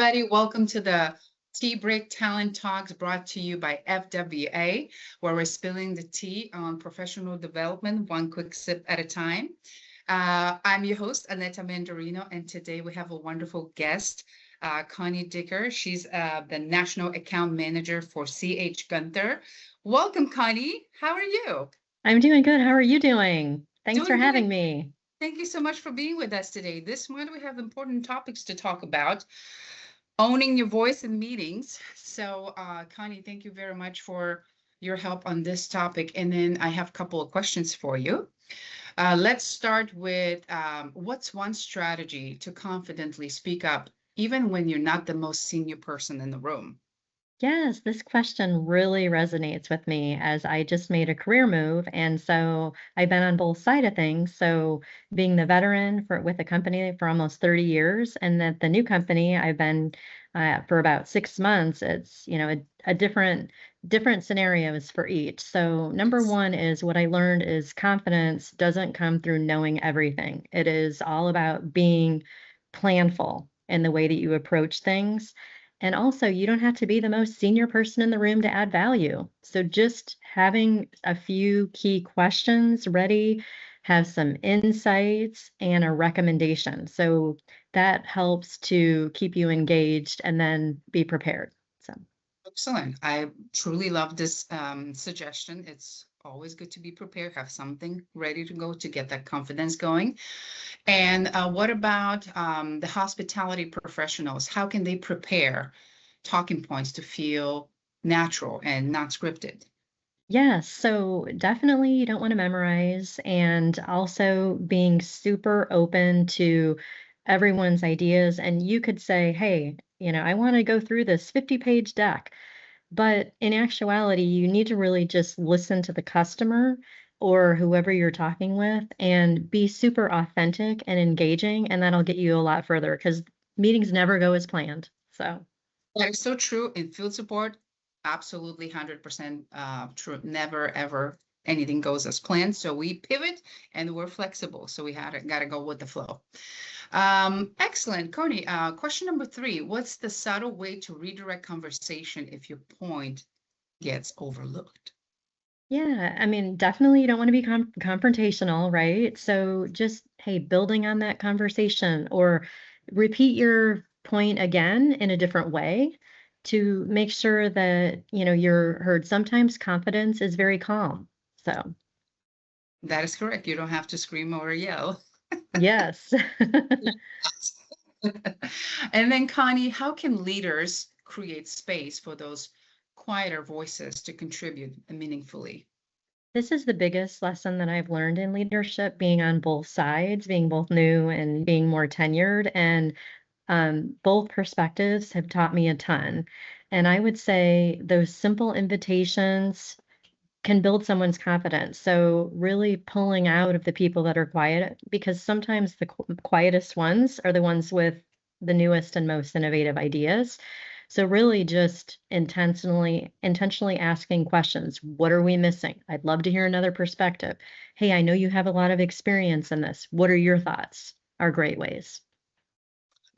everybody. Welcome to the Tea Break Talent Talks brought to you by FWA, where we're spilling the tea on professional development, one quick sip at a time. I'm your host, Aneta Mandarino, and today we have a wonderful guest, Connie Dicker. She's the National Account Manager for CH Gunther. Welcome, Connie. How are you? I'm doing good. How are you doing? Thanks for Doing having good. me. Thank you so much for being with us today. This month we have important topics to talk about. Owning your voice in meetings. So, Connie, thank you very much for your help on this topic. And then I have a couple of questions for you. Let's start with what's one strategy to confidently speak up, even when you're not the most senior person in the room? Yes, this question really resonates with me as I just made a career move. And so I've been on both sides of things. So being the veteran with a company for almost 30 years, and that the new company I've been for about 6 months, it's, a different scenarios for each. So number Yes. one is what I learned is confidence doesn't come through knowing everything. It is all about being planful in the way that you approach things. And also, you don't have to be the most senior person in the room to add value. So just having a few key questions ready, have some insights and a recommendation. So that helps to keep you engaged and then be prepared. So Excellent. I truly love this suggestion. It's always good to be prepared, have something ready to go to get that confidence going. And what about the hospitality professionals? How can they prepare talking points to feel natural and not scripted? yes, so definitely you don't want to memorize, and also being super open to everyone's ideas. And you could say, hey, I want to go through this 50-page deck. But in actuality, you need to really just listen to the customer or whoever you're talking with and be super authentic and engaging, and that'll get you a lot further because meetings never go as planned. So, That is so true in field support. Absolutely 100% true. Never, ever anything goes as planned. So we pivot and we're flexible. So we got to go with the flow. Excellent. Connie, question number 3. What's the subtle way to redirect conversation if your point gets overlooked? yeah, I mean, definitely you don't want to be confrontational, right? So just, hey, building on that conversation or repeat your point again in a different way to make sure that, you're heard. Sometimes confidence is very calm. So, That is correct. You don't have to scream or yell. yes. And then, Connie, how can leaders create space for those quieter voices to contribute meaningfully? This is the biggest lesson that I've learned in leadership, being on both sides, being both new and being more tenured. And both perspectives have taught me a ton. And I would say those simple invitations can build someone's confidence. So, really pulling out of the people that are quiet, because sometimes the quietest ones are the ones with the newest and most innovative ideas. So really just intentionally asking questions. What are we missing? I'd love to hear another perspective. Hey, I know you have a lot of experience in this. What are your thoughts? Are great ways.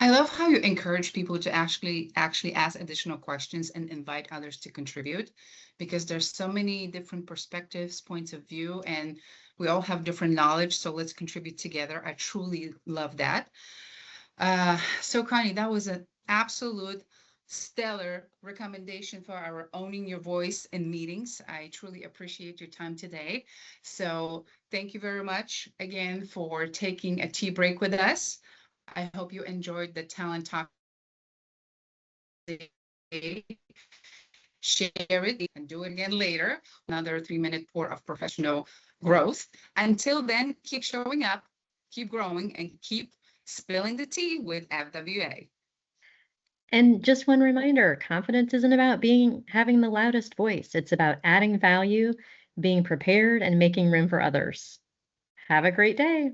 I love how you encourage people to actually ask additional questions and invite others to contribute because there's so many different perspectives, points of view, and we all have different knowledge. So let's contribute together. I truly love that. So Connie, that was an absolute stellar recommendation for our owning your voice in meetings. I truly appreciate your time today. So thank you very much again for taking a tea break with us. I hope you enjoyed the talent talk today. Share it and do it again later. Another 3-minute pour of professional growth. Until then, keep showing up, keep growing, and keep spilling the tea with FWA. And just one reminder, confidence isn't about having the loudest voice. It's about adding value, being prepared, and making room for others. Have a great day.